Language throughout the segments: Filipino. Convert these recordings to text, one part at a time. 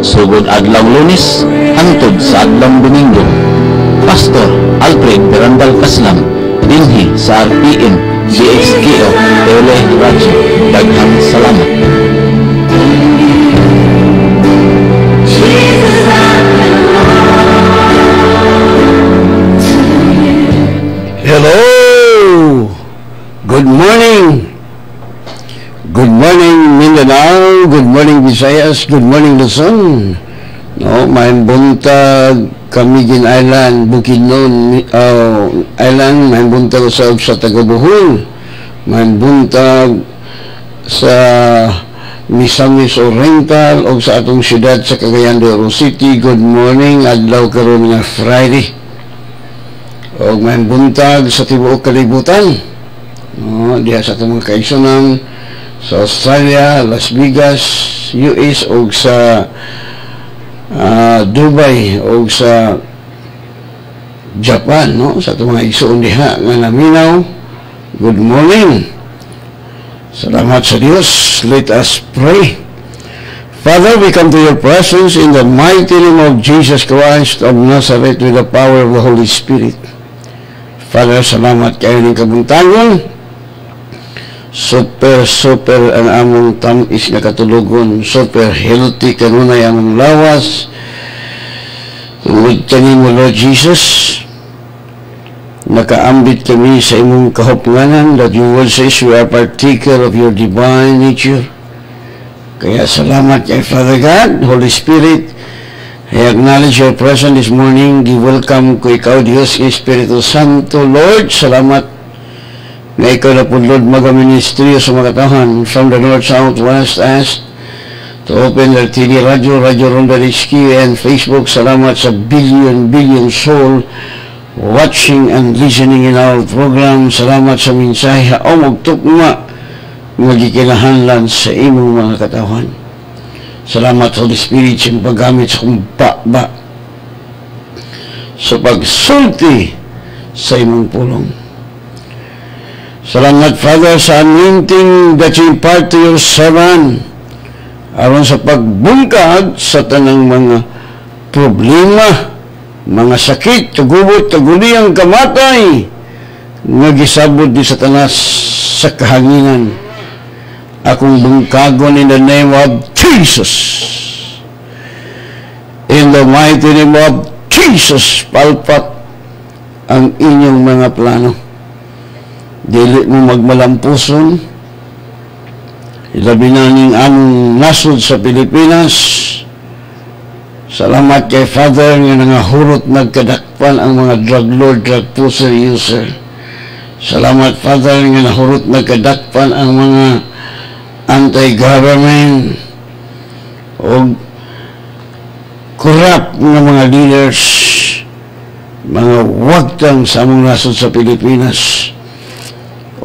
sugod adlaw Lunes hangtod sa adlaw Domingo. Pastor Alfred Berandal Kaslam dinhi sa RPM DXKO Tele Radio. Daghang salamat. Hello! Good morning! Good morning Mindanao, good morning Visayas, good morning Luzon. No, main buntag Camiguin Island, Bukidnon Island, main buntag sa Tagabuhol, main buntag sa Misamis Oriental o sa atong syudad sa Cagayan de Oro City. Good morning, adlaw karon nga Friday. O may buntag sa tibuok kalibutan, no, diha sa itong mga kaigsunan sa Australia, Las Vegas, US o sa Dubai o sa Japan, no, sa itong mga igsuon diha nga naminaw. Good morning. Salamat sa Diyos. Let us pray. Father, we come to your presence in the mighty name of Jesus Christ of Nazareth with the power of the Holy Spirit. Father, salamat kayo ng kabuntagon. Super ang among tamis na katulugon. Super healthy kanunay among lawas. Tungod kanin mo, Lord Jesus, nakaambit kami sa imong kahupnganan that you will say we are partaker of your divine nature. Kaya salamat kay Father God, Holy Spirit. I acknowledge your presence this morning. Welcome ko ikaw, Diyos, Espiritu Santo. Lord, salamat na ikaw na po, Lord, mag-ministry sa mga tahan from the north, south, west, east to open their TV, Radio Ronda Rizki, and Facebook. Salamat sa billion soul watching and listening in our program. Salamat sa mensahe o magtukma magikilahanlan sa imong mga katawan. Salamat, Holy Spirit, sa paggamit sa kumbaba sa pagsulti sa imong pulong. Salamat, Father, sa anointing that you impart to your servant aron sa pagbungkag sa tanang mga problema, mga sakit, tagubot, taguliyang kamatay nga gisabot di sa tanas sa kahanginan. Akong bungkagon in the name of Jesus. In the mighty name of Jesus, palpat ang inyong mga plano. Dili mo magmalampuson. Ilabi na ning among nasod sa Pilipinas. Salamat kay Father nga nangahurot nagkadakpan ang mga drug lord, drug pusher user. Salamat, Father, nga nahurot nagkadakpan ang mga anti-government o corrupt ng mga leaders, mga wagtang sa among nasod sa Pilipinas.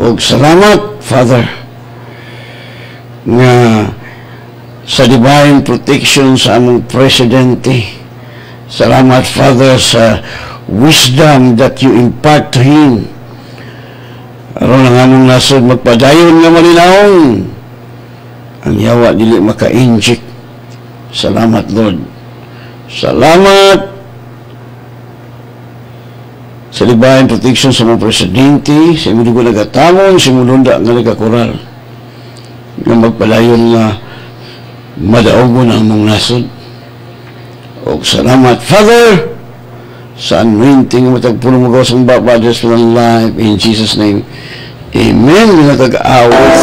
O salamat, Father, nga sa divine protection sa among presidente. Salamat, Father, sa wisdom that you impart to him. Aron ang among nasod magpadayon nga malinawon. Ang yawa dili maka-inject. Salamat, Lord. Salamat sa divine protection sa mga presidente, sa mga dugo nagatamon, sa mga lunda nga nagakural, nga magpalayon nga madaogon ang mong nasod. O salamat, Father, sa anointing nga matagpuno mo gawa sa mga brothers for life. In Jesus' name, amen. Nga tag-awit.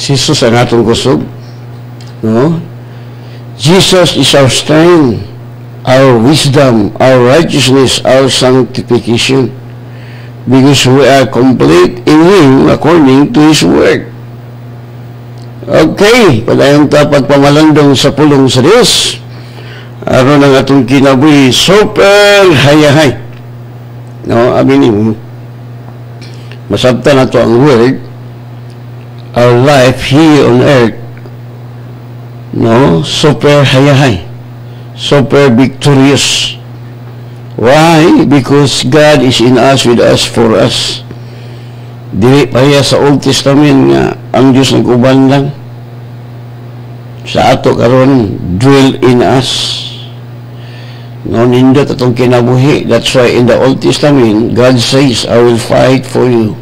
Jesus ang atong kusog. No? Jesus is our strength, our wisdom, our righteousness, our sanctification. Because we are complete in Him according to His word. Okay, padayong tapat pamalandong sa pulong sa Diyos. Aron ang atong kinabuhi super hayahay. No, abinin masabta na to ang word. Our life here on earth, no, super hayahay, super victorious. Why? Because God is in us, with us, for us. Dili paya sa Old Testament nga ang Diyos nag-uban lang. Sa ato karon dwell in us. No, nindot atong kinabuhi. That's why in the Old Testament, God says, I will fight for you,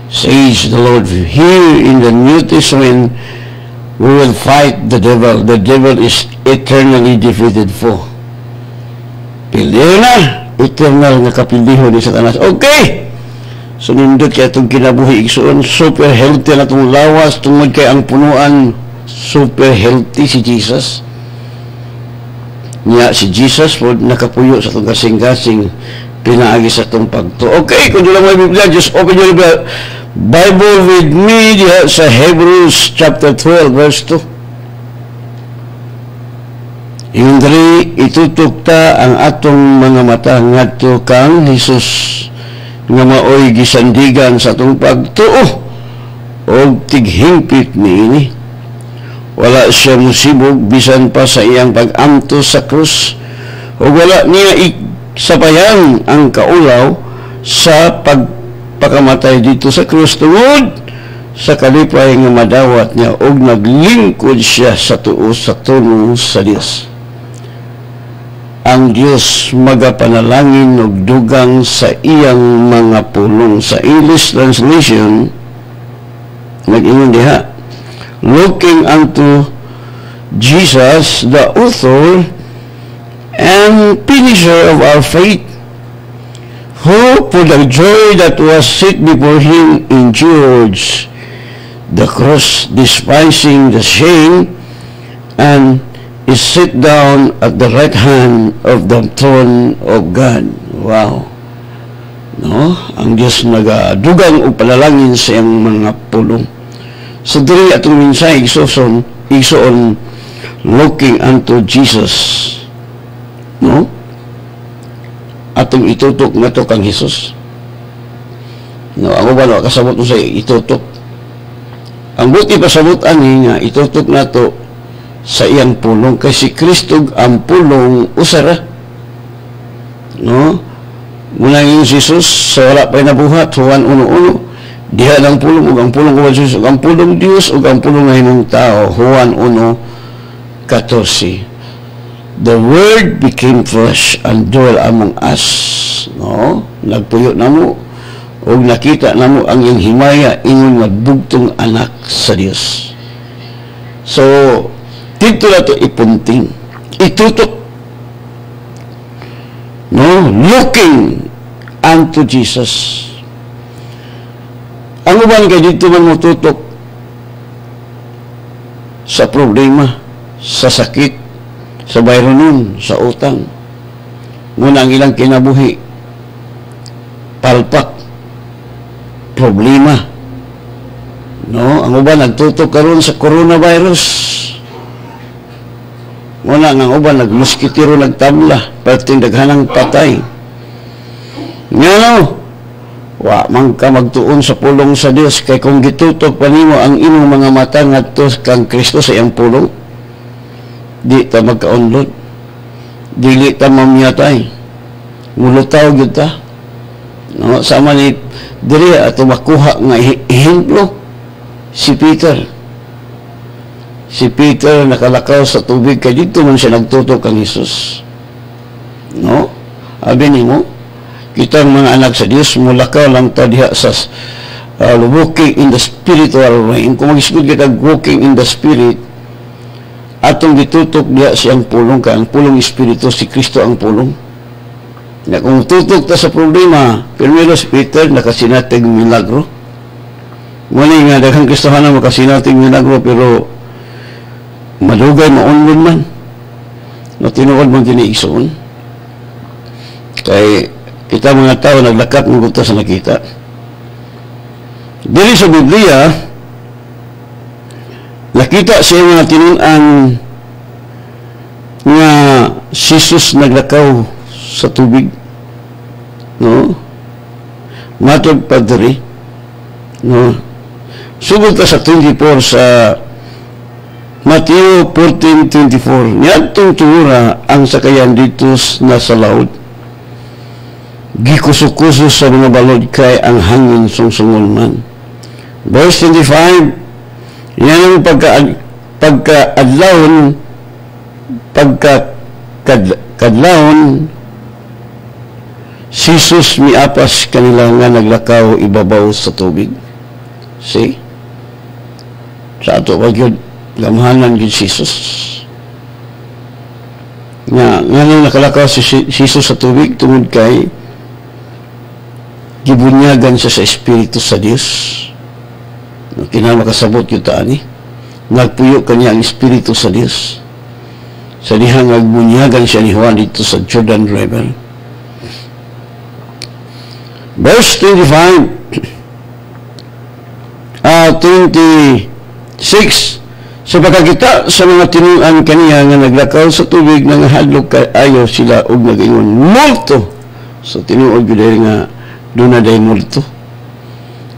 says the Lord. Here in the New Testament, we will fight the devil. The devil is eternally defeated for. Pilih na, eternal nga kapildiho ni Satanas. Okay! So nindot kaya itong kinabuhi igsoon, super healthy na itong lawas, tungod kay ang punuan, super healthy si Jesus. Niya si Jesus po nakapuyo sa itong kasing-kasing pinaagi sa itong pagto. Okay, kung lang may Biblia, just open your Bible with me diha sa Hebrews chapter 12 verse 2. Yung diri itutok ta ang atong mga mata ngadto kang Hesus nga maoy gisandigan sa atong pagtuo og tighingpit niini. Wala siya musibog bisan pa sa iyang pag-amto sa krus, o wala niya sabayan ang kaulaw sa pagpakamatay dito sa krus tungod sa kalipay nga madawat niya, og naglingkod siya sa tuo sa trono sa Dios. Ang Dios magapanalangin og dugang sa iyang mga pulong. Sa English translation nag-ingon diha, looking unto Jesus, the author and finisher of our faith, who for the joy that was set before him endured the cross, despising the shame, and is set down at the right hand of the throne of God. Wow. No? Ang Diyos nagadugang o panalangin sa iyang mga pulong. So diri atong minsay igsoon looking unto Jesus. No? Atong itutok na to kang Jesus. No, ako ba no kasabot mo sa itutok. Ang buti pasabutan ni nga itutok na to sa iyang pulong, kay si Kristo ang pulong usara. No? Muna yung Jesus sa wala pa'y nabuhat, Juan 1:1, diha lang pulong, ug ang pulong ko Jesus, ug ang pulong Dios, ug ang pulong nga himong tao, Juan 1:14. The Word became flesh and dwelt among us. No? Nagpuyo namo ug nakita namo ang iyang himaya, ingon nga bugtong anak sa Dios. So dito na ito ipunting, itutok, no, looking unto Jesus. Ang uban kay dito man mo tutok sa problema, sa sakit, sa bayronon, sa utang. Muna ang ilang kinabuhi, palpak, problema. No, ang uban nagtutok karon sa coronavirus. Muna nga uban nagmuskitiro nagtabla perting daghanang patay. Ngano? Wa man ka magtuon sa pulong sa Dios, kay kung gitutok pa nimo ang imong mga mata ngadto kang Kristo sa iyang pulong, di ta magkaunlod, dili ta mamiyatay, mulutaw gyud ta. No, sama ni diri ato makuha nga ehemplo si Peter. Si Peter nakalakaw sa tubig, kay dito man siya nagtutok kang Jesus. No? Abi nimo, kitang mga anak sa Dios, mulakaw lang ta diha sa walking in the spiritual realm. Kung mag-isgod ka walking in the spirit, atong gitutok diha siyang pulong, kay ang pulong espiritu si Kristo ang pulong. Na kung tutok ta sa problema, primero si Peter nakasinatag milagro. Muli nga, daghang Kristohanan makasinating milagro, pero madugay, maunlod man. No, tinuod man kiniigsoon. Kay, kita mga tao, naglakat ng guta sa nakita. Dili sa Biblia, nakita siya mga tinunan nga Jesus naglakaw sa tubig. No? Matod Padre. No? Sugod ka sa 24 sa Mateo 14:24. Niyadtong tuura ang sakayan dito na sa laut. Gikuso-kuso sa mga balod kay ang hangin sungsungol man. Verse 25, yan ang pagkadlawon, si Jesus miapas kanila nga naglakaw ibabaw sa tubig. See? Sa ato wag yun, lamahanan yun Jesus. Nga nang nakalakaw si Jesus sa tubig, tungod kay gibunyagan siya sa Espiritu sa Diyos. Kinahanglan makasabot yung taan nagpuyo kanya ang Espiritu sa Diyos. Sa dihang nagbunyagan siya ni Juan dito sa Jordan River. Verse 26, sa pagkakita sa mga tinuan kaniya nga naglakaw sa tubig nga hadlok ayaw sila og nag-ingon multo. So tinuod gyud nga doon na day multo.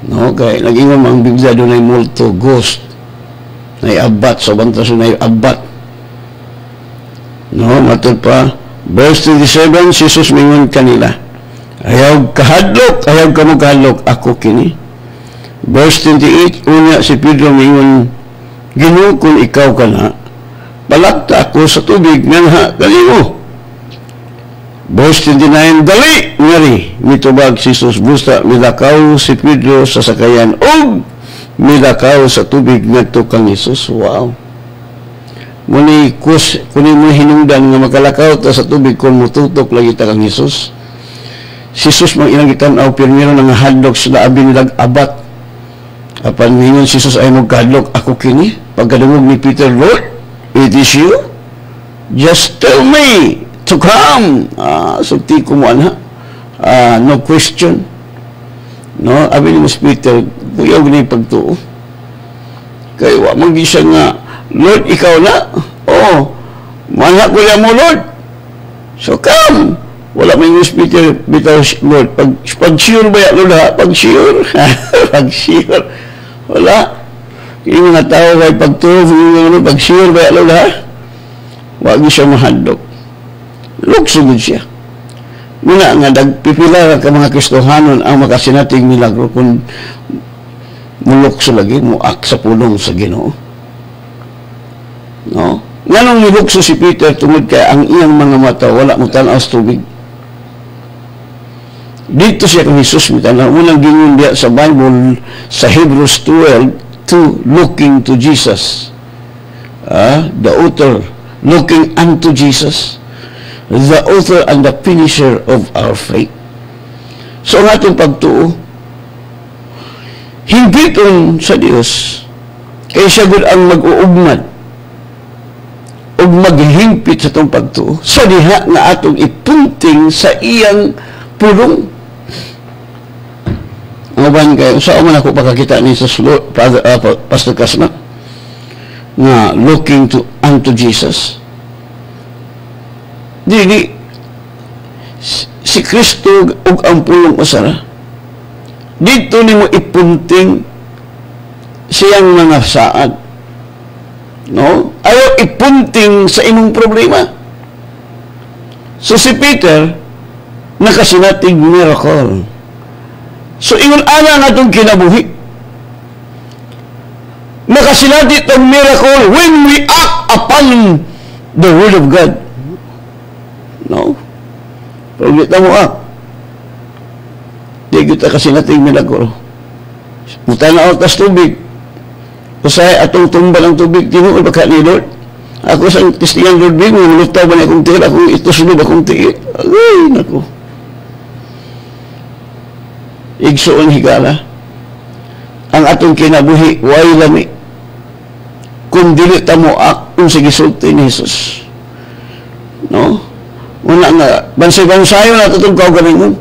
No, kaya nag-ingon ang Biblia doon ay multo, ghost, na abat, so bantas na abat. No, matod pa, verse 27, Jesus mingon kanila, ayaw kahadlok, ayaw ka mo kahadlok, ako kini. Verse 28, unya si Pedro mingon, Ginoo kung ikaw ka na, balakta ako sa tubig, nga kalimo. Verse 29, dali, ngari, mitubag si Jesus, busta, milakaw si Pedro sa sakayan, o milakaw sa tubig ngadto kang Jesus. Wow. Muni kunin mo hinungdan nga makalakaw ta sa tubig kung mututok lagi ta kang Jesus. Si Jesus mang ilang gitan-aw pirmiro nga hadlok sila abin nilag abat. Apan ningon si Jesus ay magkadlok, ako kini. Pagkadungog ni Peter, Lord, it is you? Just tell me to come. Sulti ko mo ana. No question. No, abi ni Mas Peter, kuyog ni pagtuo. Kay wa man siya nga, Lord, ikaw na. Oh, manha ko mo, Lord. So come. Wala may Mas Peter, bitaw, Lord. Pag sure ba yan, Lord, ha? Pag sure. Pag sure. Wala. Yung mga tao kay pagtuo, pag sure ba yan, Lord, ha? Wag siya mahadlok. Luksugod siya. Muna nga, nagpipila ka mga Kristohanon ang makasinating milagro kung mulukso lagi, muak sa pulong sa Ginoo. No? Nga nung nilukso si Peter, tungod kay ang iyang mga mata, wala mo tanaw sa tubig. Dito siya kang Jesus, mitanaw. Unang gingon diya sa Bible, sa Hebrews 12:2, looking to Jesus. The author, looking unto Jesus, the author and the finisher of our faith. So ang atong pagtuo, himpiton sa Dios, kaya siya gud ang mag-uugmad o maghimpit sa itong pagtuo, sa diha nga atong ipunting sa iyang pulong. Ang uban kayo, saan man ako pakakita ni Pastor Kasna, nga looking unto Jesus. Dili si Kristo ug ang pulong usara dito nimo ipunting siyang mga saad, no? Ayaw ipunting sa imong problema. So si Peter nakasinating miracle, so ingon ana nga itong kinabuhi, nakasinati itong miracle when we act upon the word of God. No? Pero kita mo di kita kasi nating milagro. Muta na tas tubig. Usay atong tumba ng tubig, tinuod baka ni Lord. Ako sa testingan Lord, mulutaw ba na akong tiil, akong ito sunod akong tiil. Ay, naku. Igsoon higala. ang atong kinabuhi way lami kung dili ta mo akong sa gisulti ni Jesus. No? Una nga, bansay-bansayo na itong kaugalingon.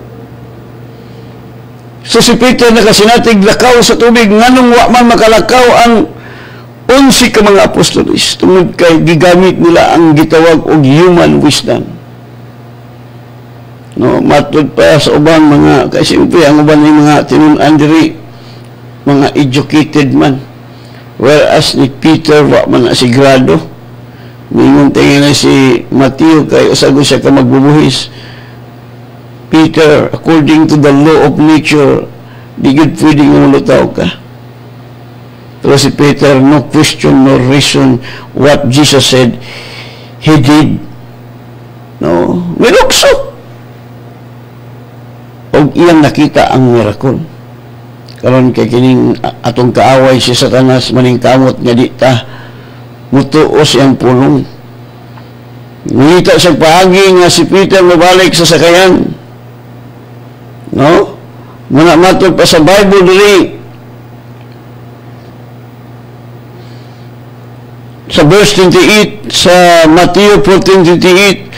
So si Peter nakasinatig lakaw sa tubig, nganong wa man makalakaw ang 11 ka mga apostolis tungod kay gigamit nila ang gitawag og human wisdom. No, matud pa sa ubang mga, kasi siyempre ang ubang mga tinunan diri mga educated man, whereas ni Peter wa man na sigurado. Mingon tingin na si Matthew kay usago siya ka magbubuhis. Peter, according to the law of nature, di gud pwedeng umulutaw ka. Pero si Peter, no question, no reason what Jesus said, he did. No, milukso. O iyang nakita ang miracle. Karon kay kining atong kaaway si Satanas maning kamot nga di ta mutuos ang pulong. Ngita sa paagi nga si Peter mabalik sa sakayan. No? Muna matod pa sa Bible diri. Sa verse 28 sa Matthew 14:28,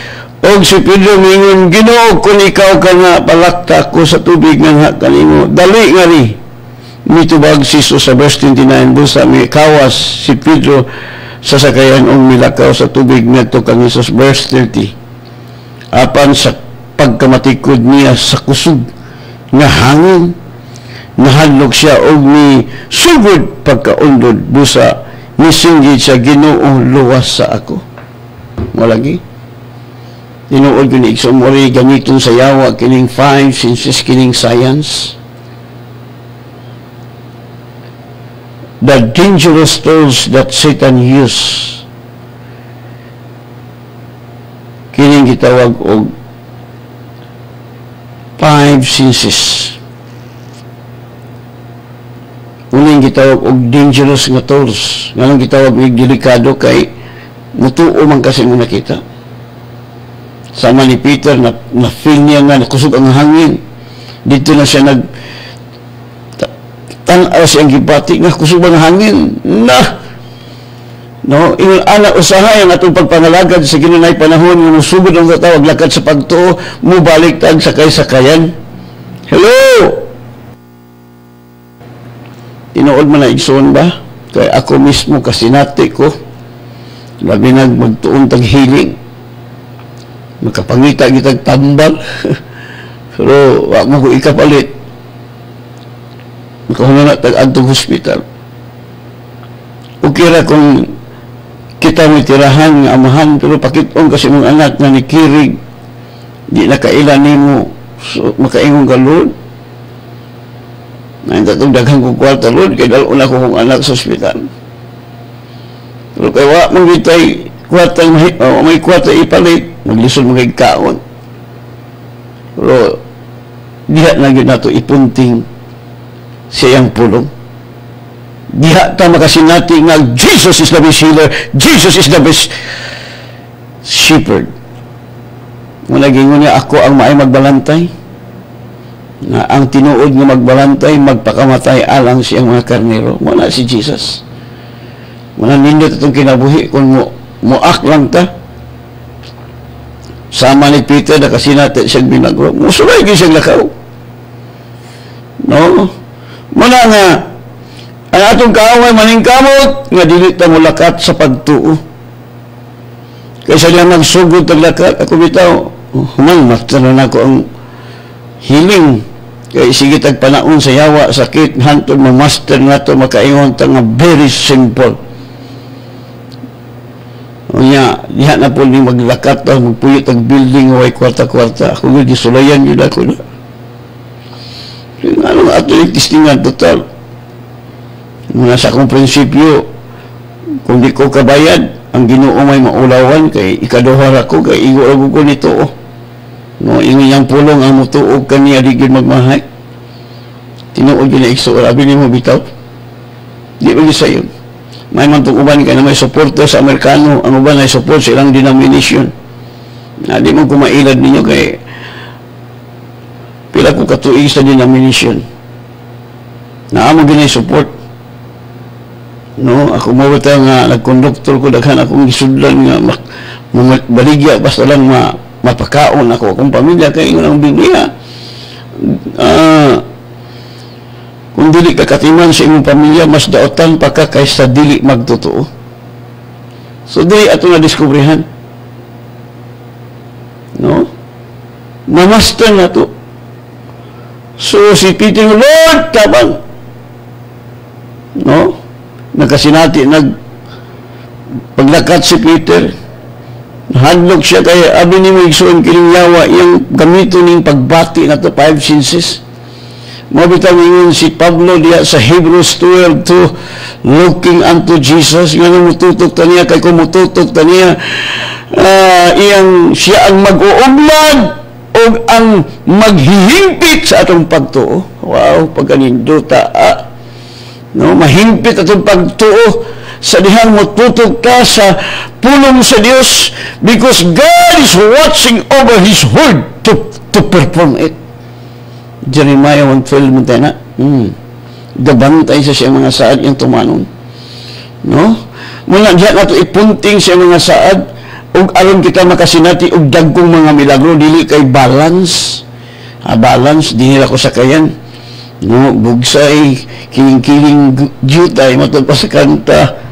og si Pedro mingon, Ginoo, kung ikaw ka nga palakta ko sa tubig nga kanimo, dali nga ri. Mitubag si Jesus sa verse 29, busa may kawas si Pedro sa sakayan og milakaw sa tubig ngadto kang Jesus. Verse 30, apan sa pagkamatikod niya sa kusog nga hangin, nahadlok siya og ni sugod pagkaundod, busa nisinggit siya, Ginoo, luwas sa ako. Malagi tinuod ko ni Iksomori ganitong sayawa kining 5 senses kining science. The dangerous tools that Satan use kining gitawag og 5 senses. Uning gitawag og dangerous nga tools. Nganong gitawag og delikado kay mutuo man kasi mo nakita. Sama ni Peter na feel niya nga nakusog ang hangin. Dito na siya tanaw siyang gibati nga kusog ang hangin. No, ingon anak usahay ang atong pagpangalagad sa ginunay panahon nga musugod ang tatawag lakad sa pagtuo, mo baliktad sakay-sakayan. Hello! Tinuod man na igsoon ba? Kay ako mismo kasinati ko. Labi magtuon tag healing. Makapangita kitag tambal. Pero wag mo ko ikapalit. Makahuna na tag-antong hospital. Okay ra kung kita mo tirahan ng amahan, pero pakitong kasi mong anak na nikirig, di nakailan nimo, so makaingon ka, Lord. Ngayon tatong daghang kong kwarta, Lord, kaya dalon ako kong anak sa hospital. Pero kaya wak mong bitay kwarta, may kwarta ipalit, maglisod mo kay kaon. Pero diha na yun na ito ipunting siyang pulong. Diha ta makasinati nga Jesus is the best healer, Jesus is the best shepherd. Muna gingon niya, ako ang maay magbalantay, na ang tinuod nga magbalantay, magpakamatay alang siyang mga karnero. Muna si Jesus. Muna nindot itong kinabuhi kung muak lang ta. Sama ni Peter na kasinati siyang binagro. Musulay siyang lakaw. No? Muna nga ang atong kaaway maningkamot nga dili ta mulakat sa pagtuo. Kaysa niya magsugod taglakat, ako bitaw, human, magtanan ako ang healing. Kaya sige tagpanaon sa yawa, sakit, hantod, mamaster nga ito, makaingon ta nga very simple. O niya, diha na po ni maglakat, magpuyot ang building, way kwarta-kwarta. Ako nga, gisulayan yun ako na. Ano nga ito yung tistingan total? Muna sa akong prinsipyo, kung di ko kabayad, ang Ginoo may maulawan, kay ikaduhar ako, kay igo-ago ko nito. No, ingiyang pulong ang mutuog kaniya, di yun magmahay. Tinuod yun na ikso, abi ni mo bitaw. Di ba sa yun? May man itong uban ka na may supporter sa Amerikano, ang uban ay support sa ilang denomination. Di mo kumailad ninyo, kay pila ko katuig sa denomination. Naamo gini support. No, ako mo bata nga nagkonduktor ko daghan akong gisudlan nga baligya basta lang mapakaon ako akong pamilya kay ingon ang Biblia. Kung dili ka katiman sa imong pamilya, mas daotan pa ka kaysa dili magtotoo. So dili ato na diskubrihan. No? Mamastan na to. So si Peter, Lord, tabang. No? Nagkasinati, paglakat si Peter, hadlok siya kaya abi ni mo igsuon kining yawa, yung gamito ning pagbati na to, 5 senses. Mabitang ingon si Pablo diya sa Hebrews 12:2, looking unto Jesus, nga mututok ta niya, kay kumututok ta niya, iyang siya ang mag-uumlag o ang maghihimpit sa atong pagtuo. Wow, pagkaninduta, no, mahimpit atong pagtuo sa dihang mututok ka sa pulong sa Dios, because God is watching over His word to perform it. Jeremiah 1:12 mo tayo na. Gabantay sa siya mga saad yung tumanon. No? Muna diyan nato ipunting sa mga saad ug aron kita makasinati og dagkong mga milagro, dili kay balance. Balance dinila ko sa kayan. No, bugsay kiling-kiling jutay matod pa sa kanta.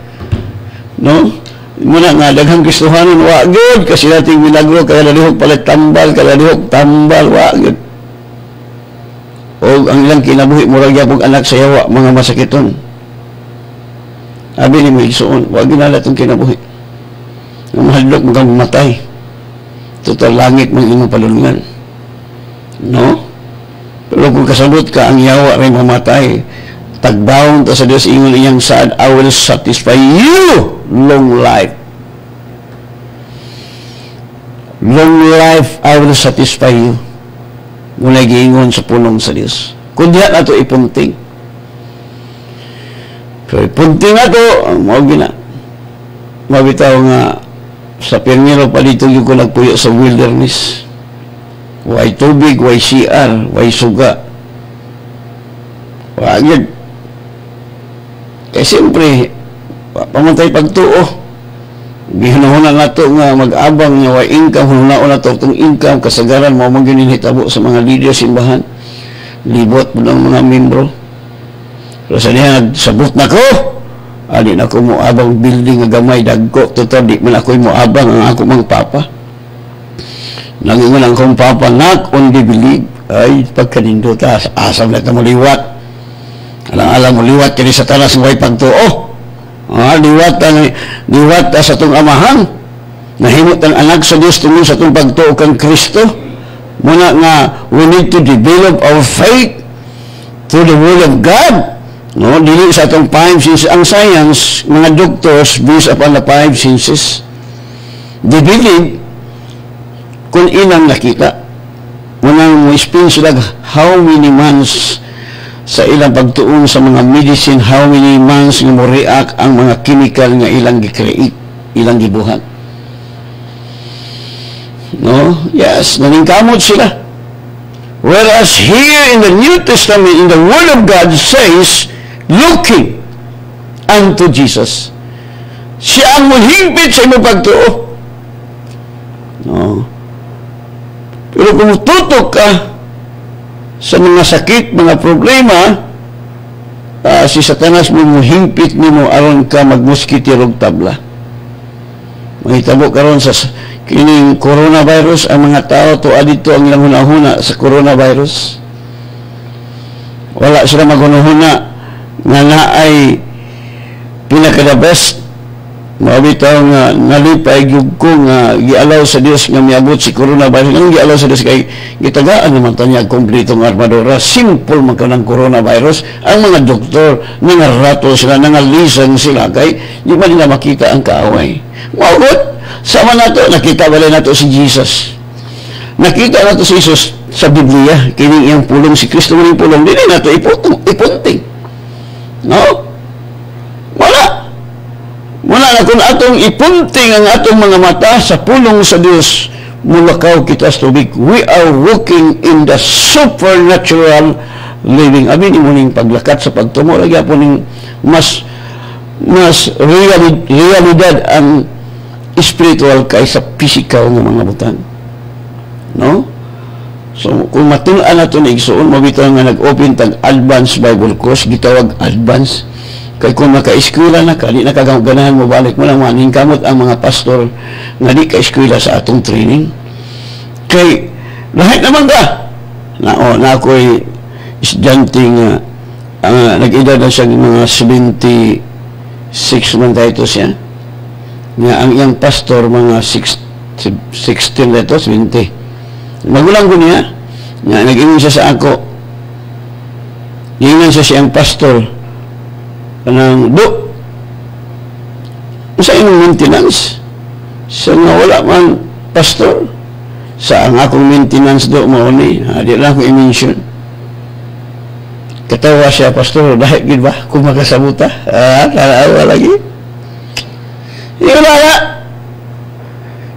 No? Muna nga daghang Kristohanon wa gyud kasi nating milagro kaya lalihok palit tambal, kaya lalihok tambal wa gyud. O ang ilang kinabuhi murag yapong anak sa yawa mga masakiton. Abi ni mo igsuon, wa ginala tong kinabuhi. Ang mahadlok mga mamatay. Total langit mga imong palulungan. No? Pero kung kasabot ka, ang yawa rin mamatay. Tagbawon ta sa Dios ingon iyang saad, I will satisfy you long life. Long life I will satisfy you. Muna giingon sa punong sa Dios. Kung diha na ito ipunting. So ipunting na ito, mawag na. Mabitaw nga sa Pionero pa dito yung ko nagpuyo sa wilderness. Way tubig, way CR, way suga. Wagid. Eh siyempre, pamantay pagtuo. Gihunahunan na ito nga mag-abang nga way income, hunaon na ito itong income, kasagaran mo mong gininhitabo sa mga leader simbahan. Libot mo ng mga membro. Pero sa niya, sabot na ko. Adi na ko mo abang building nga gamay, dagko. Total, di man ako'y mo abang ang ako mga papa. Nangingon ang kong papa, knock on the believe. Ay, pagkanindo ta, asam na ito mo liwat. Alang-alang mo liwat, kini sa talas ng way pagtuo. Liwat sa itong amahan. Nahimot ang anak sa Diyos tungkol sa itong pagtuo kang Kristo. Muna nga, we need to develop our faith through the Word of God. No, dili sa itong 5 senses. Ang science, mga doctors, based upon the 5 senses, they believe kung inang nakita. Munang mo explain sila how many months sa ilang pagtuon sa mga medicine, how many months nga mo react ang mga chemical nga ilang gi-create, ilang gibuhat. No? Yes, naningkamot sila. Whereas here in the New Testament, in the Word of God says, looking unto Jesus. Siya ang muhimpit sa imong pagtuo. No? Pero kung tutok ka sa mga sakit, mga problema, si Satanas mo muhimpit nimo aron ka magmuskitirog tabla. Mahitabo karon sa kining coronavirus, ang mga tao to adito ang ilang hunahuna sa coronavirus. Wala sila maghunahuna nga naay pinaka the best. Mabitaw nga nalipay gyud ko nga gialaw sa Dios nga miabot si coronavirus. Ang gialaw sa Dios kay gitagaan naman tanya kompletong armadura. Simple man kanang coronavirus. Ang mga doktor nangarato sila, nangalisan sila kay di man nila makita ang kaaway. Maugot sama nato, nakita wala nato si Jesus. Nakita nato si Jesus sa Biblia, kini iyang pulong si Kristo man pulong dili nato ipunting. No? Wala na kung atong ipunting ang atong mga mata sa pulong sa Dios, mulakaw kita sa tubig. We are walking in the supernatural living. Abi ni muning paglakat sa pagtumo lagi po ning mas realidad ang spiritual kaysa physical nga mga butang. No? So, kung matulaan na ito na igsuon, mabitaw nga nag-open tag advanced Bible course, gitawag advance. Kaya kung maka-eskwela na ka, di na kaganahan mo balik mo lang maning kamot ang mga pastor nga di ka-eskwela sa atong training. Kay, lahat naman ka. Na ako'y estudyante nga, nag-edad na siya mga 76 man tayo siya. Nga ang iyang pastor, mga 16 na ito, 20. Magulang ko niya, nga nag-ingon siya sa ako. Ingon siya siyang pastor. Kanang, sa inyong maintenance? Sa nga wala man pastor? Sa ang akong maintenance do, mauni. Di lang ko i-mention. Katawa siya, pastor, dahil gid ba? Kung makasabuta. Kalawa lagi. Yung lala,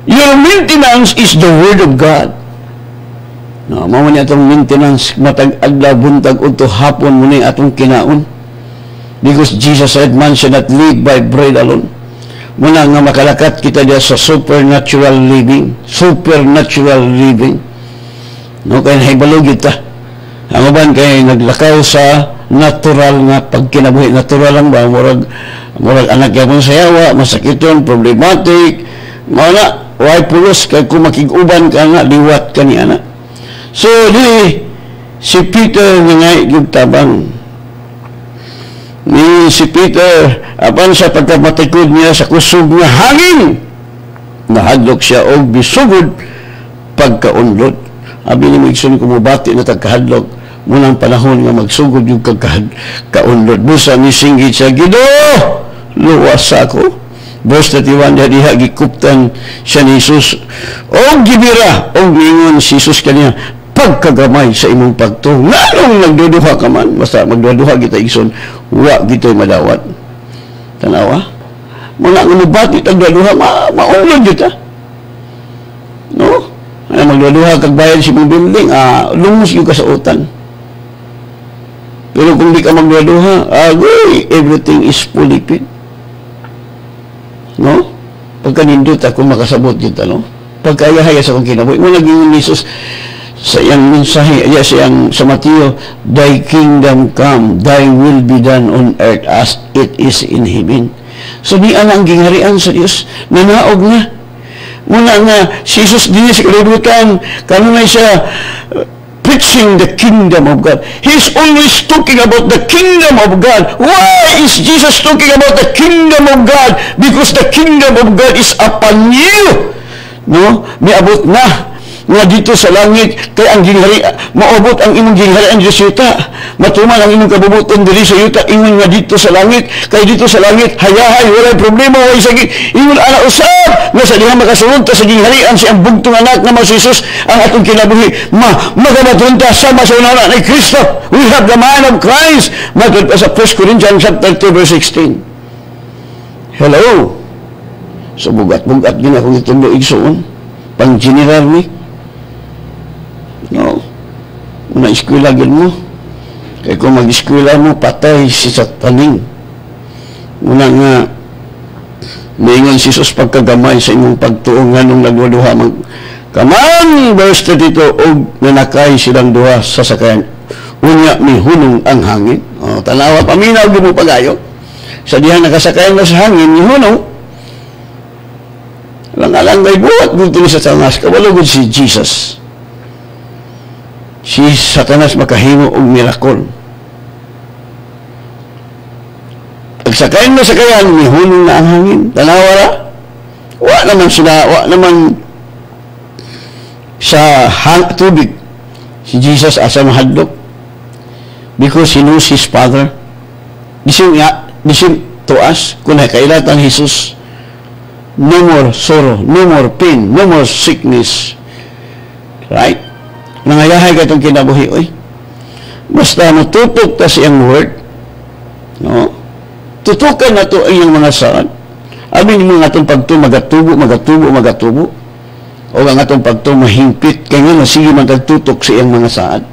your maintenance is the Word of God. No, mao man atong maintenance matag adlaw buntag udto hapon muni atong kinaon. Because Jesus said, man should not live by bread alone. Muna nga makalakat kita diya sa supernatural living. Supernatural living. No, kaya nahibalog kita. Ang uban kay naglakaw sa natural nga pagkinabuhi. Natural lang ba? Murag anak yapon sa yawa, masakiton, problematic. Muna, why pulos kay kung makig-uban ka nga, liwat ka ni anak. So, si Peter nga yung tabang. Si Peter, apan sa pagkamatikod niya sa kusog nga hangin, nahadlok siya og bisugod pagkaunlod. Abi ni Migson kumubati na tagkahadlok, munang panahon nga magsugod yung kaunlod. Busa ni singgit siya, Ginoo, luwas ako. Verse 31, diha gikuptan siya ni Jesus. O gibira, o gingon si Jesus kaniya, pagkagamay sa imong pagtuo. Nganong nagduduha ka man? Basta magduduha kita igsoon, wa gito'y madawat. Tanawa? Mga ngunubati tagduduha, maulod yun ta. No? Magduduha kagbayan si mong building, lumos yung kasautan. Pero kung di ka magduduha, everything is fully paid. No? Pagkanindot ako makasabot kita, no? Pagkayahaya sa kong kinabuhi. Mo naging Jesus sa iyang mensahe, sa Mateo, thy kingdom come, thy will be done on earth as it is in heaven. So niya ang gingharian sa Diyos, nanaog na. Muna nga, si Jesus din sa kalibutan, kanunay siya, preaching the kingdom of God. He's always talking about the kingdom of God. Why is Jesus talking about the kingdom of God? Because the kingdom of God is upon you. No? Miabot na nga dito sa langit, kay ang ginghari, maabot ang imong gingharian dito sa yuta. Matuman ang imong kabubuton diri sa yuta, ingon nga dito sa langit, kay dito sa langit, hayahay, walay problema, walay sakit. Ingon ana usab, nga sa diha makasulod ta sa gingharian si ang bugtong anak na Jesus, ang atong kinabuhi, magamatun ta sama sa unana ni Kristo. We have the mind of Christ. Matod pa sa 1 Corinthians chapter 2 verse 16. Hello. So bugat-bugat gina kung itundo igsoon. Pang general ni. No. Una eskwela gid mo. Kaya kung mag-eskwela mo, patay si Sataning. Una nga, mayngon si Jesus pagkagamay sa imong pagtuong nga nung nagwaduha kaman, verse 32, og nanakay silang duha sa sakayan. Unya ni hunong ang hangin. O, tanawa, paminaw gid mo pagayo. Sa diha nakasakayan na sa hangin, ni hunong. Lang-alang may buhat dito ni Satanas. Kawalugod si Jesus. Si Satanas makahimo og miracle. Pagsakayan na sakayan, may hulong na ang hangin. Tanawa na? Wa naman sa tubig. Si Jesus asa mahadlok. Because he knows his Father. Disim to us, kung nakailatan Jesus, no more sorrow, no more pain, no more sickness. Right? Nangayahay ka itong kinabuhi, oy. Basta matutok ta siyang word, no? Tutukan na ito ang iyong mga saan. Amin mo nga itong pagto, magatubo. O ang itong pagto, mahimpit. Kaya nga, sige man tagtutok sa iyong mga saan.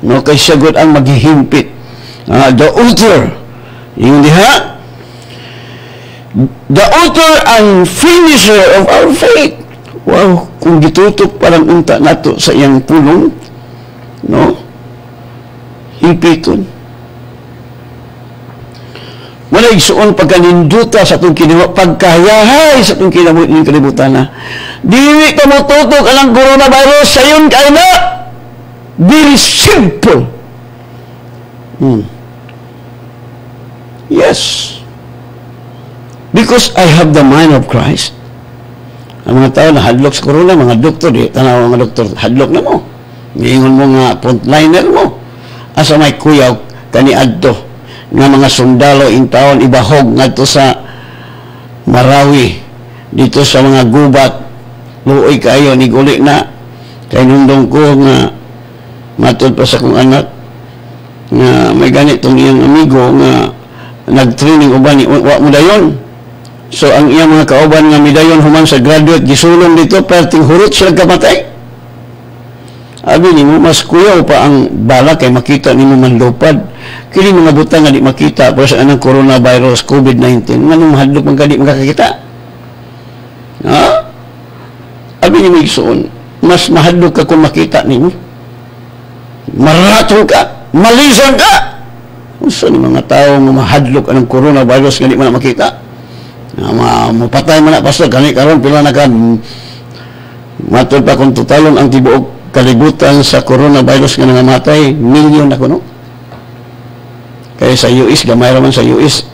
No, kay siya gud ang maghihimpit. The author, yung diha, the author and finisher of our faith. Wow, kung gitutok parang unta nato sa iyang pulong, no? Hipiton. Wala igsuon pagkaninduta sa itong pagkayahay sa itong kinibutan na. Dili ka mo tutok ang coronavirus sa yun kayo na. Very simple. Yes. Because I have the mind of Christ. Ang mga tao na hadlok sa corona, mga doktor, di tanaw mga doktor, hadlok na mo. Ngayon mo nga frontliner mo. Asa may kuyaw, kaniadto, nga mga sundalo in taon, ibahog ngadto sa Marawi, dito sa mga gubat, luoy kayo, niguli na, kay nundong ko nga, matod pa sa kong anak, nga may ganitong iyang amigo, nga nag-training uban, wa mo dayon. So, ang iyang mga kauban nga midayon human sa graduate, gisulong dito, perting hurot sila kamatay. Abi ni mo, mas kuyaw pa ang bala kay makita ni mo manlupad. Kini mga butang nga di makita pero sa anang coronavirus, COVID-19, manong mahadlok man ka di makakakita. Ha? Abi ni mo igsuon, mas mahadlok ka kung makita ni mo. Marato ka, malisan ka. Usa ni mga tao nga mahadlok anang coronavirus nga di man makita. Mapatay man na pastor kani karon pila na kan matod pa kung totalon ang tibuok kalibutan sa coronavirus nga nangamatay milyon na kuno kaya sa US gamay raman sa US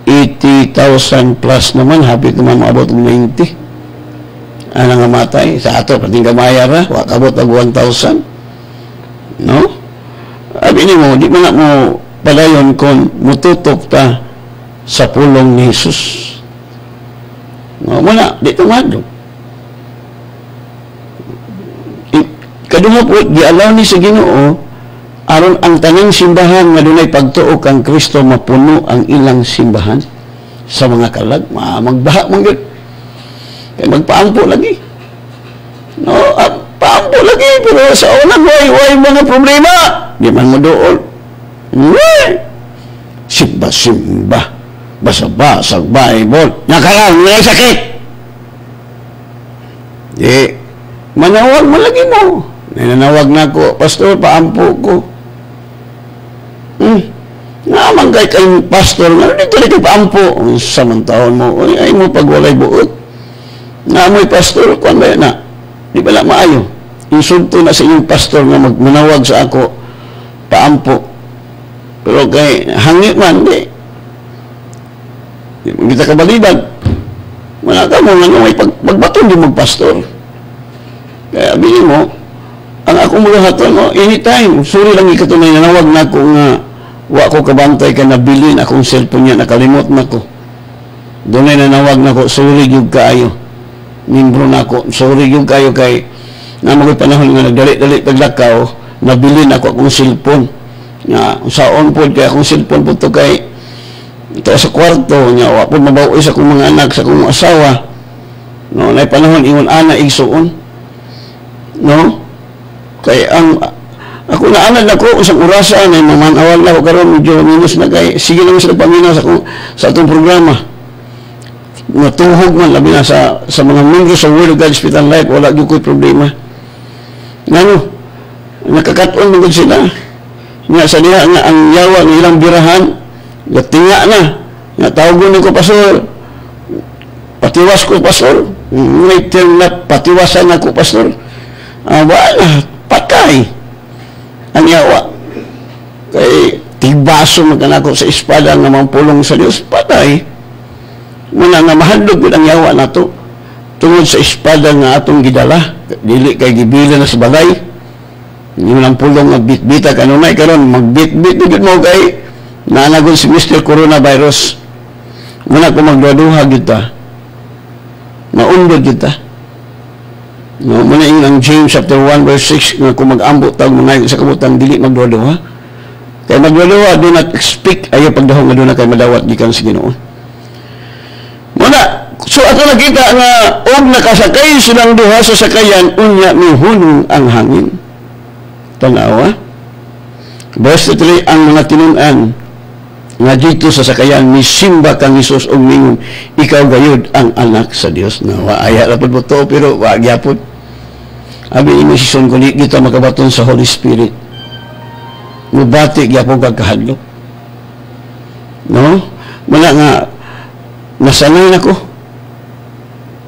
80,000 plus naman hapit naman maabot ng 90 ang nangamatay sa ato pating gamay ra wa kabot og 1,000 no abi ni mo di man na mo padayon kon mututok ta sa pulong ni Jesus. Wala, di tumadog. Kadungo po, gialaw ni sa Ginoo aron ang tanang simbahan nga dunay pagtuo kang Kristo mapuno ang ilang simbahan sa mga kalag. Magbaha man gyud. Kay magpaampo lagi. No, paampo lagi pero sa unang way mga problema. Di man mo dool. Simba. Basa-basa Bible nakalang may sakit manawag mo lagi mo nanawag na ko pastor paampo ko naman kay pastor nga dito rin paampo sa taon mo ay mo pagwalay buot nga mo'y pastor kung ba na di ba lang maayo insulto na sa inyong pastor nga manawag sa ako paampo pero kay hangit man di kita kabaliban wala ka mo nga may pagbaton din magpastor kaya abili mo ang akong mga haton mo anytime sorry lang ikatunay nanawag na ko nga wa ko kabantay ka nabilin akong cellphone niya nakalimot na ko doon ay nanawag na ko sorry yung kayo membro na ko sorry yung kayo kay na mga panahon nga nagdali-dali paglakaw nabilin ako akong cellphone nga saon po kaya akong cellphone po to kay ito sa kwarto niya wa po mabawi sa akong mga anak sa akong asawa no na panahon ingon ana igsuon no kay ang ako na anad ako usang orasa na mamanawal na ko karon medyo minus na kay sige lang sa pamina sa atong programa natuhog man labi na sa mga minggo sa Word of God Hospital Life wala gyud koy problema ngano nakakaton man sila nga sa diha nga ang yawa ng ilang birahan gatinga na nga tawagon ko pastor patiwas ko pastor may term na patiwasan ako pastor wala patay ang yawa kay tigbaso magkanako sa espada nga mampulong sa Dios patay muna nga mahadlog ang yawa nato tungod sa espada nga atong gidala dili kay gibila na sa balay hindi mo lang pulong magbitbita kanunay karon magbitbit gid mo kay naanagon si Mr. Coronavirus muna ko magduha kita maundod kita no, muna yung ang James chapter 1 verse 6 nga kung mag-ambot tawag mga sa kabutang dili magduha kaya magduha do not speak ayaw pagdahong nga doon na kay madawat gikan sa Ginoo muna so ato nakita nga og nakasakay silang duha sa sakayan unya mihulong ang hangin tanawa Verse 3, ang mga tinunan nga dito sa sakayan ni simba kang Hesus og mingon, ikaw gayud ang anak sa Dios. Na waaya ra pud mo to, pero wa gyapon. Abi ini sison ko kita makabaton sa Holy Spirit. Mubati gyapon kag kahadlok. No? Wala nga nasanay na ko.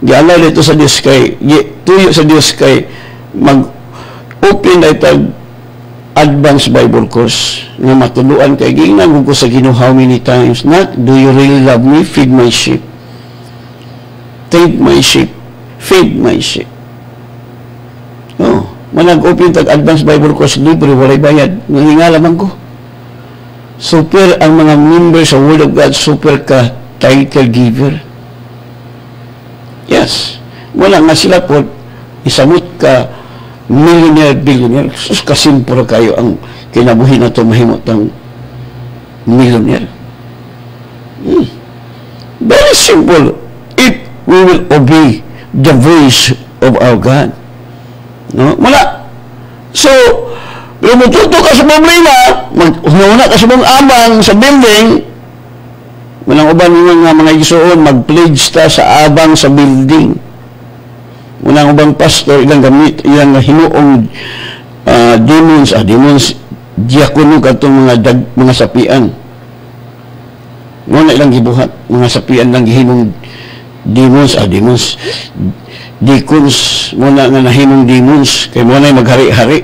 Gialay dito sa Dios kay tuyo sa Dios kay mag-open na itag advanced Bible course nga matuluan kay ginagod ko sa Ginoo how many times, not do you really love me, feed my sheep, feed my sheep, feed my sheep. Manag-open tag advanced Bible course libre, walay bayad, nangingalaman ko. Super ang mga member sa Word of God, super ka title giver. Yes, wala nga sila po isamot ka millionaire, billionaire. Sus, kasimpuro kayo ang kinabuhi na ito mahimot ng millionaire. Very simple. If we will obey the voice of our God. No? Wala. So, pero mututo ka sa problema, una ka sa mong abang sa building, walang uban mga isuon, mag-pledge ta sa abang sa building. Unang ubang pastor, ilang gamit, ilang hinuong demons, diakono katong mga sapian. Muna ilang gibuhat, mga sapian lang gihinong demons, deacons, muna nga nahinong demons, kay muna maghari-hari.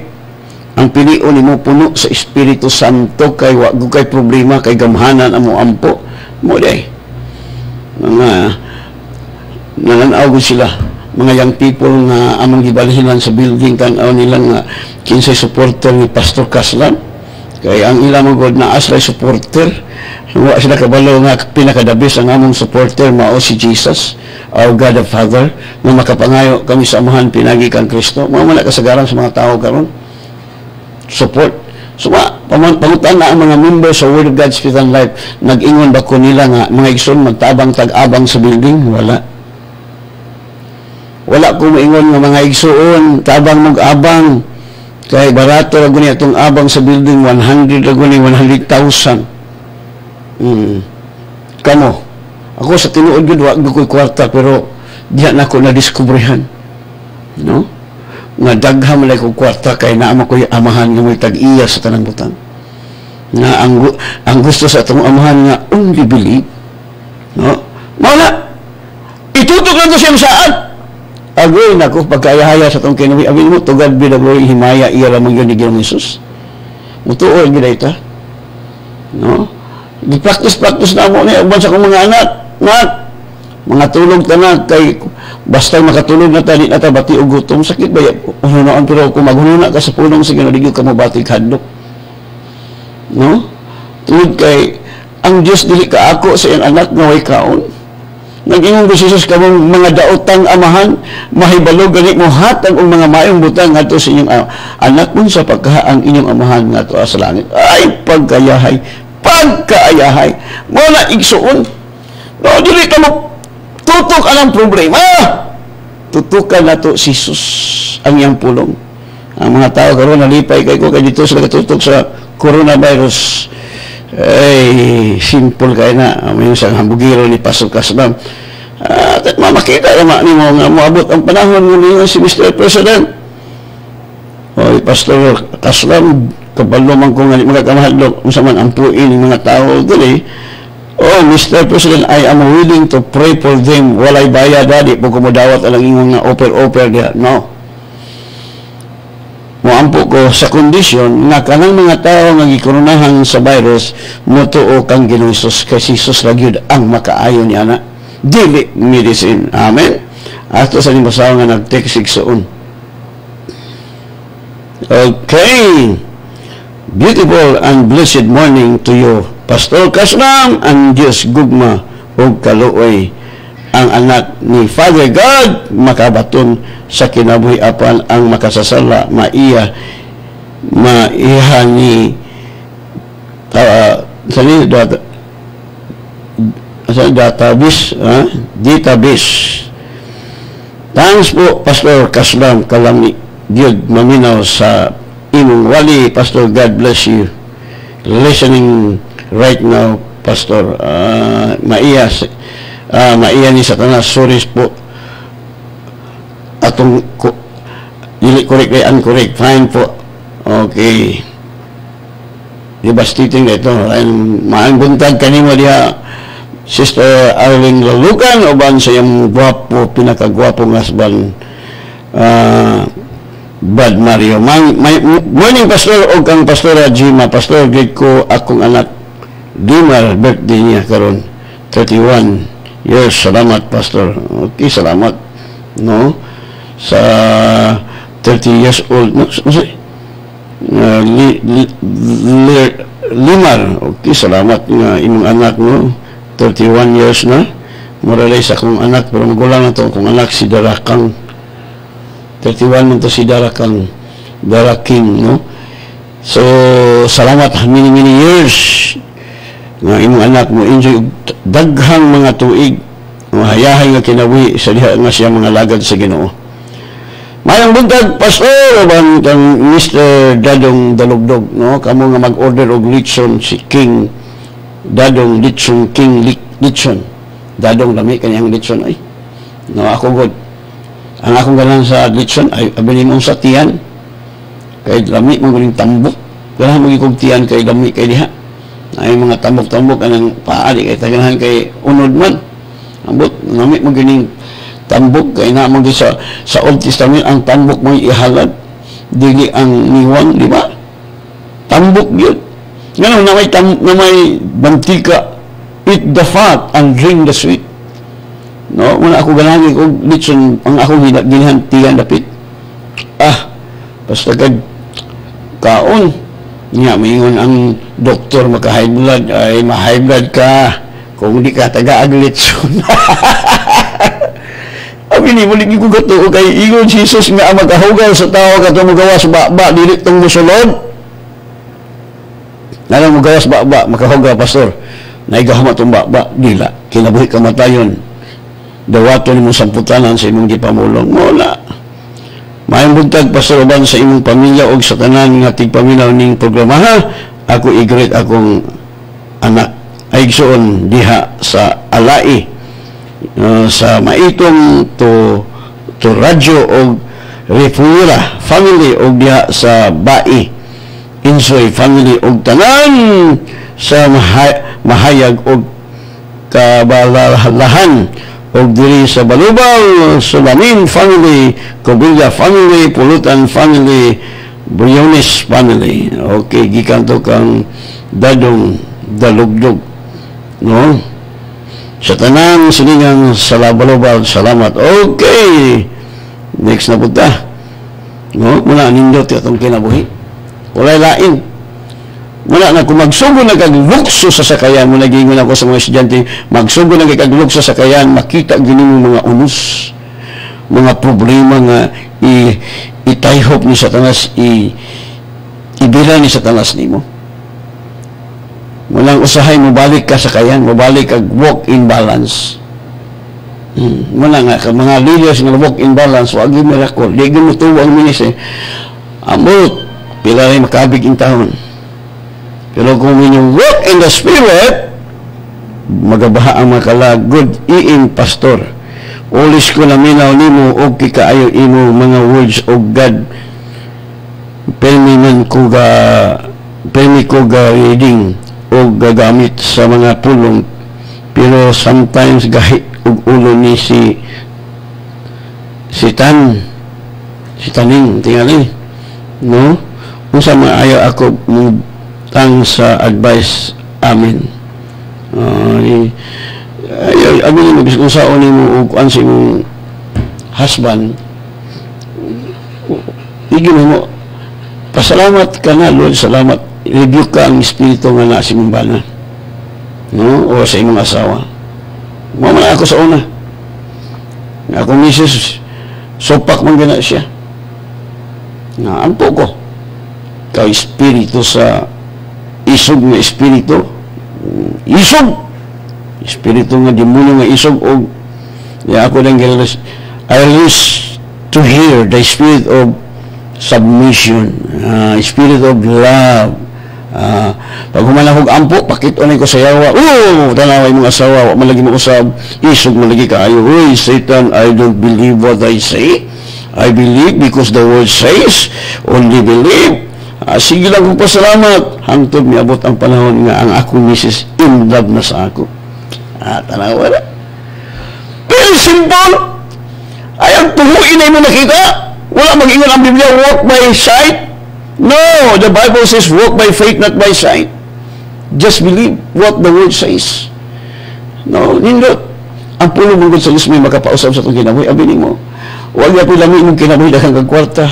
Ang pilion ni mo puno sa Espiritu Santo, kay wag kay problema, kay gamhanan amo ampo. Mo day. Mga nananaw sila. Mga young people nga among gibalhinan sa building tan-aw nila nga kinsay supporter ni Pastor Kaslan, kay ang ilang mga na asray supporter wa sila kabalo nga pinakadabis ang among supporter mao si Jesus, our God the Father, nga makapangayo kami sa amahan pinagi kang Kristo. Mao man kasagaran sa mga tao karon support. So pangutan na ang mga members sa Word of God Spirit and Life, nag-ingon ba ko nila nga mga igsoon magtabang tag-abang sa building? Wala ko maingon nga mga igsuon tabang mag-abang kay barato ra guni atong abang sa building, 100 ra guni, 100,000. Kamo ako sa tinuod gud wa ko'y kwarta, pero diha na ko na diskubrehan, no, nga dagham lay ko kwarta kay naa mo ko'y amahan nga mo'y tag-iya sa tanang butang, nga ang gusto sa atong amahan nga only believe, no, mawala itutok lang to siyang saan. Agoy na ko pagkayahaya sa itong kinawi. Abin mo, to God be the glory, himaya, iya lamang yun ni Ginoong Jesus. Mutuoy gina ita. No? Di-practice na mo niya. Uban sa kong mga anak. Mga tulog tanan. Kay basta makatulog na tayo, na bati o gutom. Sakit ba yan? Ununoan, pero kung maghununa ka sa punong, sige na digyo ka mabatig hadlok. No? Tulog kay, ang Diyos dili ka ako sa iyang anak na way kaon. Nag-ingon ko si Jesus kamong mga daotang amahan, mahibalo gani mo hatag og mga mayong butang ngadto sa inyong anak mo sa pagkaang inyong amahan ngadto sa langit. Ay pagkayahay. Mo na igsuon. No, dili ka mo tutok anang problema. Tutukan nato si Jesus ang iyang pulong. Ang mga tao karon nalipay kay ko kay dito sila katutok sa coronavirus. Ay, simple kayo na. May isang hambugiro ni Pastor Kaslam. At mamakita naman ni mo nga moabot ang panahon mo si Mr. President. O, Pastor Kaslam, kabalo man ko nga mga kamahadlok, masaman ang puin ng mga tao dili. Oh, Mr. President, I am willing to pray for them. Walay bayad, di po kumudawat alang yung mga offer diya. No. Moampo ko sa kondisyon nga kanang mga tao nga gikurunahan sa virus motuo kang Ginoong Hesus, kay Jesus ra gyud ang makaayo niya na dili medicine. Amen. Ato sa limasaw nga nag-text igsoon. Okay. Beautiful and blessed morning to you, Pastor Kaslam, ang Diyos gugma ug kaluoy ang anak ni Father God makabaton sa kinabuhi-apan ang makasasala maiha ni database. Thanks po, Pastor Kaslam, kalami Diyod maminaw sa imong wali, Pastor. God bless you. listening right now, Pastor. Maiya ni Satanas, sorry po. Atong dili correct kay incorrect. Fine po. Okay. Devastating ito. Maang buntag kanimo diha, Sister Arlene Lalucan, uban sa iyang gwapo, pinakagwapong husband, Bad Mario. Morning, Pastor, o kang Pastora Jima. Pastor, great ko akong anak Dimar, birthday niya karon 31 years. Salamat, Pastor. Okay, salamat. No? Sa 30 years old. No? Limar. Okay, salamat nga imong anak, no? 31 years na. Moralay sa akong anak, pero magulang na ito akong anak, si Darakang. 31 man to si Daraking, no? So, salamat, many years nga imong anak mo enjoy daghang mga tuig, mahayahay nga kinabuhi sa diha nga siya mga lagad sa Ginoo. Mayang buntag, Pastor, uban kang Mr. Dadong Dalugdog, no? Kamo nga mag-order og lechon si King Dadong Lechon, King Lechon. Dadong lami kaniyang lechon ay. No, ako good. Ang akong ganan sa lechon ay abilin mong sa tiyan. Kay lami mong guling tambok. Ganahan mo gikog tiyan kay lami kay diha. Ay mga tambok-tambok anang paali kay taganahan kay unod man. Ambot lami mo gining tambok kay na mo sa Old Testament ang tambok mo ihalad dili ang niwang, di ba? Tambok gyud. Ngano na may mantika, eat the fat and drink the sweet. No, muna ako ganahan og lechon ang akong ginahan tiyan dapit. Basta kag kaon niya mingon ang doktor maka-high blood, ay ma-high blood ka kung di ka taga-ag lechon. Abi ni muli ko gato kay ingon Jesus nga magahugal sa tao kato magawas ba dili tong mosulod. Nalang magawas ba makahugal, Pastor. Naigahamat tong ba dila kinabuhi kamatayon. Dawato ni mong samputanan sa imong gipamulong. Wala. Mayang buntag, Pastor, uban sa imong pamilya o sa tanan nga tigpaminaw ning programa, ha? Ako i-greet akong anak. Aigsoon diha sa Alai. Sa maitong to radyo o Refuera family o diha sa Bai. Insoy family o tanan sa mahayag o kabalalahan o diri sa Balubal, Sulamin family, Cobilla family, Pulutan family, Briones family. Okay, gikan to kang Dadong Dalugdog, no? Sa tanan siningang sa Balubal, salamat. Okay, next na punta, no? Muna nindot itong kinabuhi, walay lain. Wala na kung magsugo na kaglukso sa sakayan, mo naging ako sa mga estudyante, magsugo na kaglukso sa sakayan, makita gini mo mga unos, mga problema nga itayhop ni Satanas, ibila ni Satanas ni mo. Walang usahay mo balik ka sa sakayan, mabalik kag walk-in balance. Muna nga, mga leaders nga walk-in balance, wag yung miracle, di mo tuwang minis amot, pila rin makabig in taon. Pero kung you walk in the Spirit, magabaha ang makala, good iing Pastor. Ulis ko na minaw nimo o kikaayo imo mga words of God. Permi ko ga reading o gagamit sa mga pulong. Pero sometimes gahit og ulo ni si Taning, tingali. No? Kung sa mga ayaw ako tang sa advice amin. Amin mo kung saan mo o kuan sa imong husband, igin mo, pasalamat ka na, Lord, salamat. Review ka ang espiritu nga na sa imong bana, no? O sa imong asawa. Mamaya ako sa una. Ako misis, sopak man gana siya. Naampo ko. Ka espiritu sa isog nga espiritu, espiritu nga demonyo nga isog og ako lang I used to hear the spirit of submission, spirit of love, Pag humanahog ampo, pakit-unay ko sa yawa. Tanaway mga asawa, wa malagi mo usab, isog malagi kaayo. Uy, Satan, I don't believe what I say. I believe because the word says, only believe. Sige lang kong pasalamat. Hangtod miabot ang panahon nga ang akong misis in love na sa ako. Tanawa na. Very simple. Ay, ang tuhuin ay mo nakita. Wala mag-ingon ang Biblia, walk by sight. No, the Bible says, walk by faith, not by sight. Just believe what the word says. No, nindot. Ang pulo mong sa Diyos may makapausap sa itong kinabuhi. Abinin mo, huwag na po lami mong kinabuhi dakang kagkwarta.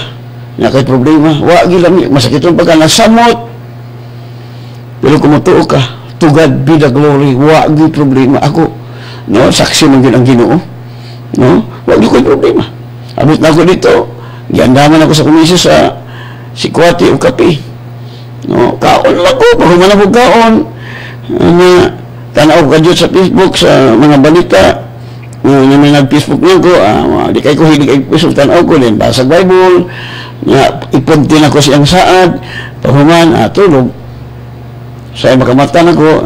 Na kay problema. Huwag lami. Masakit yung pagka nasamot. Pero kung matuo ka, to God be the glory. Huwag yung problema. Ako, no, saksi man yun ang Ginoo. No, huwag yung problema. Abot na ako dito. Giandaman ako sa komisyo sa sikwati o kape. No, kaon lang ko. Pahuman ako kaon. Tanaw ko kadyo sa Facebook, sa mga balita. Yung mga nag-Facebook niyo ko, di kayo ko hilig ay Facebook, tanaw ko din. Basag Bible. Ipuntin ako siyang saad. Pahuman, tulog. Sa'yo makamatan ako.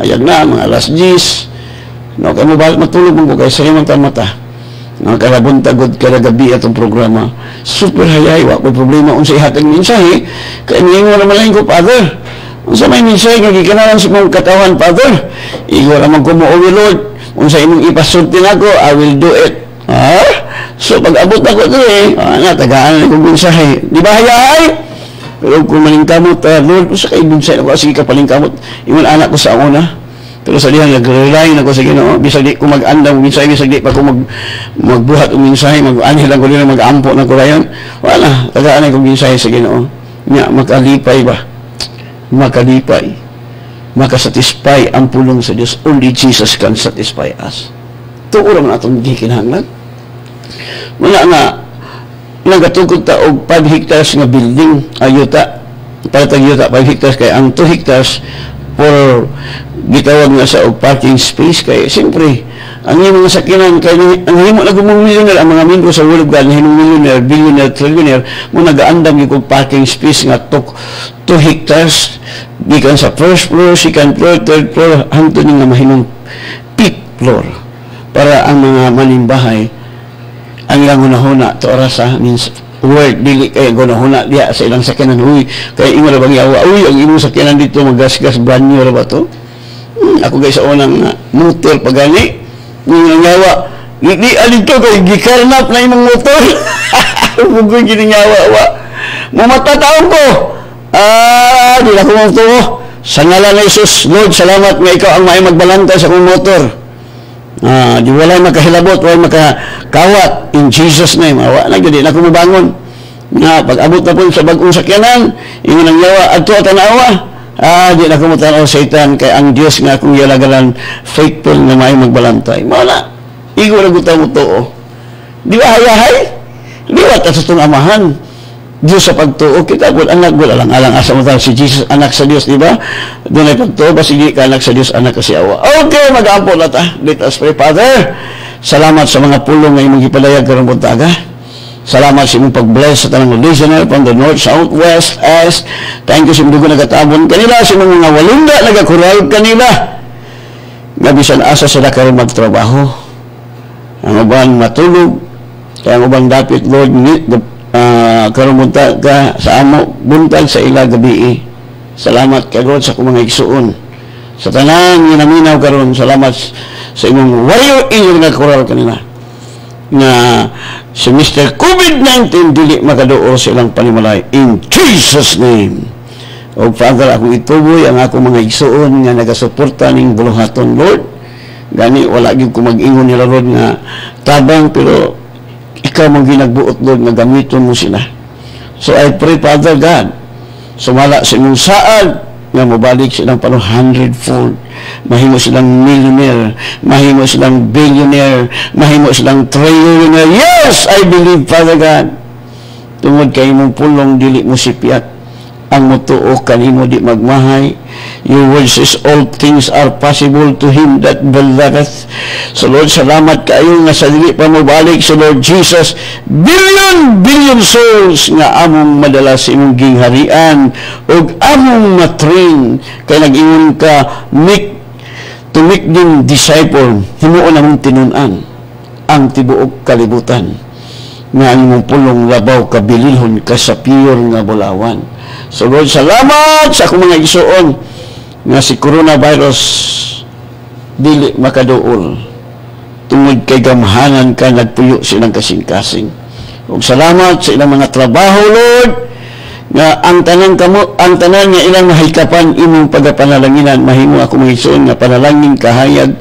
Hayag na, mga alas 10. No, kaya mo bakit matulog mo ko kaya sa'yo mata. Kalabuntagod kada gabi atong programa. Super hayay, wala problema unsay hatag mensahe. Kaya ngayon mo naman lang ko, Father. Unsa may mensahe nga gikanalan sa mong katawan, Father? Igo naman ko mo, Lord. Unsa imong ipasulti nako, I will do it. So pag abot ako diri, tagaan ko mensahe. Di ba hayay? Pero kung malingkamot, Lord, unsa kay mensahe ako sige ka palingkamot. Ingon anak ko sa una. Pero sa diyan nag-rely na ko sa Ginoo, bisag di ko mag-andam minsahe, bisag di pa ko magbuhat og minsahe, mag-ani lang ko dili mag-ampo na ko rayon. Wala, tagaan ko minsahe sa Ginoo. Nya makalipay ba? Makalipay. Makasatisfy ang pulong sa Dios. Only Jesus can satisfy us. Tuo ra man atong gikinahanglan. Wala nga nagatugod ta og 5 hectares nga building ayuta. Patag yuta 5 hectares kay ang 2 hectares for gitawag nga sa og parking space kay siyempre ang mga sakyanan kay ang himo na gumong millionaire ang mga membro sa World of God hinong millionaire, billionaire, trillionaire mo nagaandam yung parking space nga 2 hectares gikan sa first floor, second floor, third floor hangtod nga mahinong 5th floor para ang mga malimbahay ang ilang hunahuna to orasa means word dili kay gunahuna diha sa ilang sakyanan huy kay ingon ra bang yawa ang imong sakyanan dito magasgas brand new ra ba to ako guys sa unang motor pagani yung yawa di alito kay gikarnap na imong motor bugoy gini yawa wa mamatataon ko di na ko mo sa ngalan ni Jesus Lord salamat nga ikaw ang may magbalanta sa akong motor di walay makahilabot walay makakawat in Jesus name awa na gid na ko mabangon nga pag abot na po sa bagong sakyanan ingon ang yawa adto tanawa di na ko mutanaw Satan kay ang Dios nga akong yalagalan faithful nga may magbalantay mala igo ra gutaw mo tuo di ba hayahay di ba ta sa tong amahan Diyos sa pagtuo kita gud anak gud alang asa mo si Jesus anak sa Dios di ba dunay pagtuo ba sige ka anak sa Dios anak ka si Awa okay mag-ampo na ta let us pray Father salamat sa mga pulong nga imong gipalayag karong buntaga salamat sa imong pag-bless sa tanang listener from the north, south, west, east thank you sa imong dugo nagatabon kanila sa imong mga walunda nagakural kanila nga bisan asa sila karon magtrabaho ang uban matulog kaya ang ubang dapit Lord karong buntag ka sa amo buntag sa ila gabi salamat kay God sa kumang igsuon sa tanan nga naminaw karon salamat sa imong warrior inyong nagkural kanila nga si Mr. COVID-19 dili makaduol sa ilang panimalay in Jesus name o Father akong ituboy ang akong mga igsuon nga nagasuporta ning buluhaton Lord gani wala gyud ko mag-ingon nila Lord nga tabang pero ikaw mong ginagbuot Lord nga gamiton mo sila so I pray Father God sumala sa imong saad nga mabalik silang pano 100-fold mahimo silang millionaire mahimo silang billionaire mahimo silang trillionaire yes I believe Father God tungod kay imong pulong dili mo sipiat ang mutuo kanimo di magmahay. Your word says all things are possible to him that believeth. So Lord, salamat kayo nga sa dili pa mo balik sa Lord Jesus, billion souls nga among madala sa imong gingharian ug among matrain kay nag-ingon ka to make them disciple. Himuon among tinun-an ang tibuok kalibutan nga ang imong pulong labaw kabilihon ka sa pure nga bulawan. So Lord, salamat sa akong mga igsuon nga si coronavirus dili makaduol tungod kay gamhanan ka nagpuyo silang kasing-kasing. Ug salamat sa ilang mga trabaho, Lord, nga ang tanan nga ilang mahikapan imong pagapanalanginan. Mahimo ako mga igsuon nga panalangin kahayag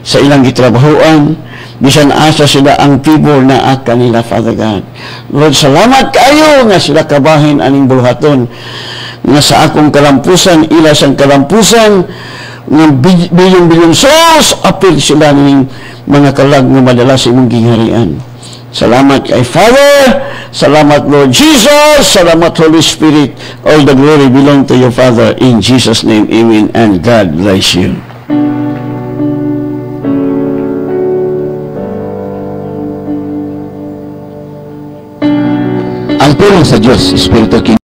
sa ilang gitrabahoan, bisan asa sila ang tibor na kanila, Father God. Lord, salamat kayo nga sila kabahin aning buhaton nga sa akong kalampusan, ila sang kalampusan nga bilyon souls apil sila ning mga kalag nga madala sa imong gingharian. Salamat kay Father, salamat Lord Jesus, salamat Holy Spirit. All the glory belong to you, Father, in Jesus' name, amen, and God bless you. Ang pulong sa Diyos, Espiritu